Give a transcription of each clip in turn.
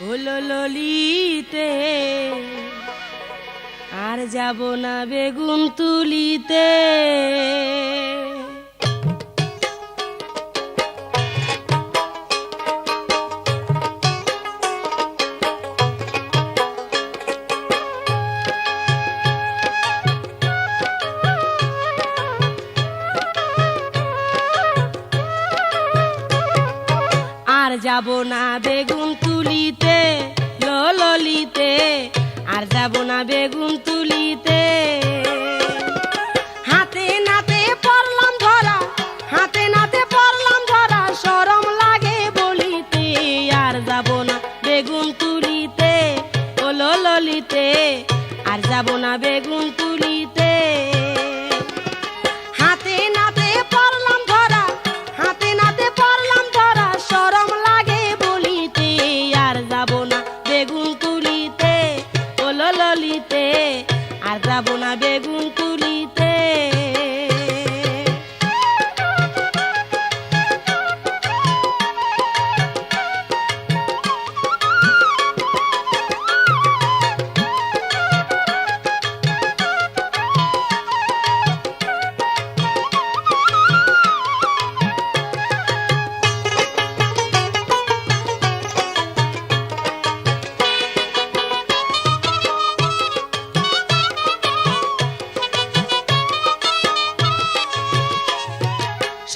হলো ললিতে আর যাব না বেগুন তুলিতে। আর যাব না বেগুন তুলিতে ললিতে, আর যাব না বেগুন তুলিতে। হাতে নাতে পড়লাম ধরা, হাতে নাতে পড়লাম ধরা, শরম লাগে বলিতে। আর যাব না বেগুন তুলিতে ললিতে, আর যাব না বেগুন তুলিতে। হাতে নাতে পড়লাম ধরা, হাতে নাতে পড়লাম ধরা, শরম লাগে বলিতে। আর যাব না বেগুন তুলিতে ললিতে, আর যাব না বেগুন তুলিতে।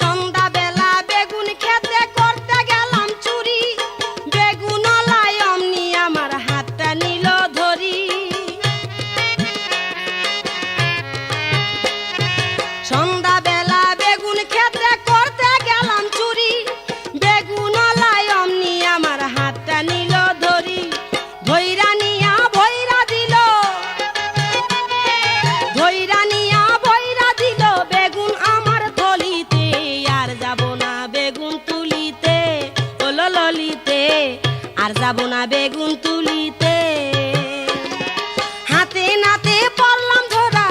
সন্ধ্যাবেলা বেগুন খেতে করতে গেলাম চুরি, বেগুনওয়ালায় অমনি আমার হাতটা নিল ধরি। ধইরা নিয়া ভইরা দিল, ধইরা নিয়া ভইরা দিল বেগুন আমার থলিতে। আর যাব না বেগুন তুলিতে ললিতে, আর যাব না বেগুন তুলিতে। হাতে নাতে পড়লাম ধরা,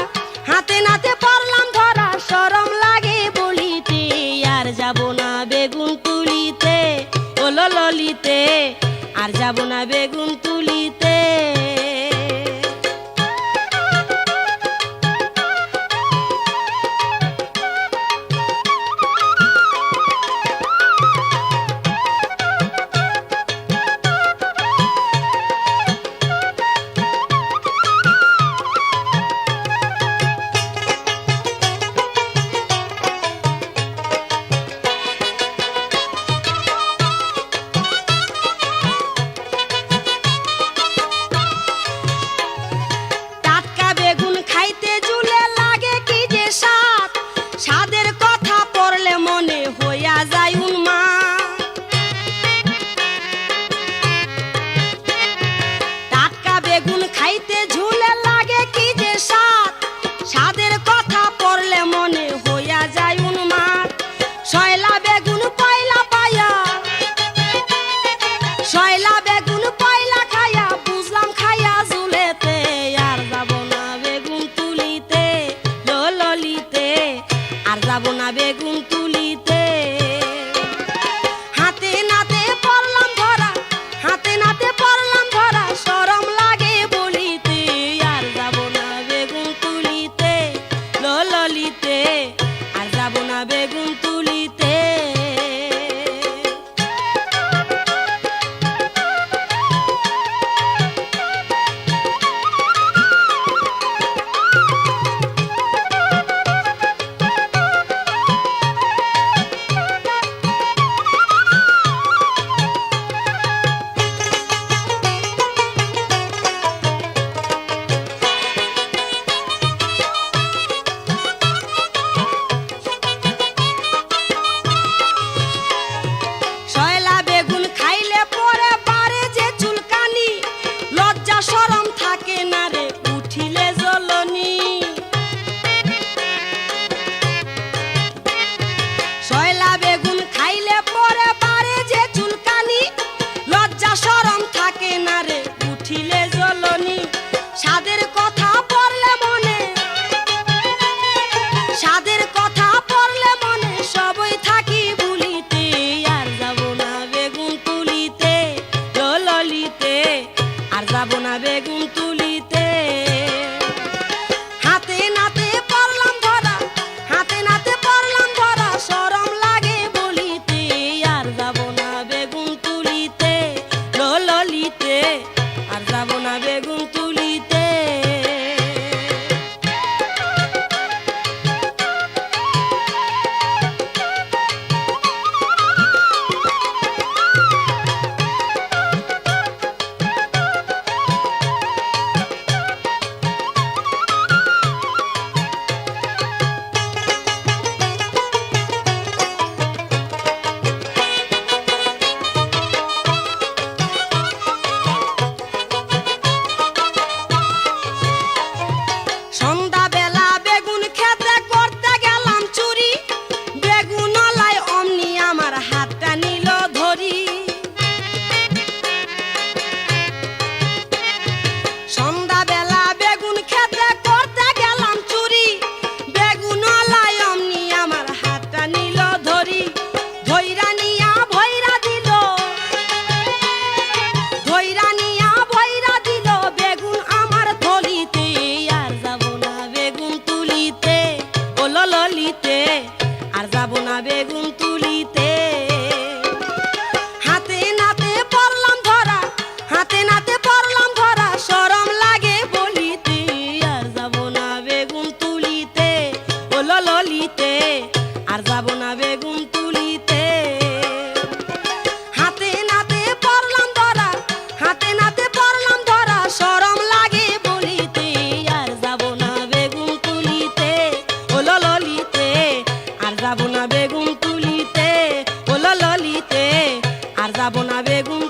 হাতে নাতে পড়লাম ধরা, শরম লাগে বলিতে। আর যাব না বেগুন তুলিতে ললিতে, আর যাব না বেগুন তুলিতে। স্বাদের কথা পড়লে মনে হইয়া যায় উন্মাদ। টাটকা বেগুন খাইতে ঝুলে লাগে কি যে স্বাদ, স্বাদের কথা পড়লে মনে হইয়া যায় উন্মাদ। শয়লা বেগুন পয়লা পায়া, শয়লা বেগুন পয়লা খায়া বুঝলাম খায়া ঝুলেতে। আর যাব না বেগুন তুলিতে ললিতে, আর যাব না বেগুন তুলিতে। হাতে নাতে পড়লাম ধরা, হাতে নাতে পড়লাম ধরা, শরম লাগে বলিতে। আর যাব না বেগুন তুলিতে ললিতে, আর যাব না বেগুন তুলিতে। না বেগুন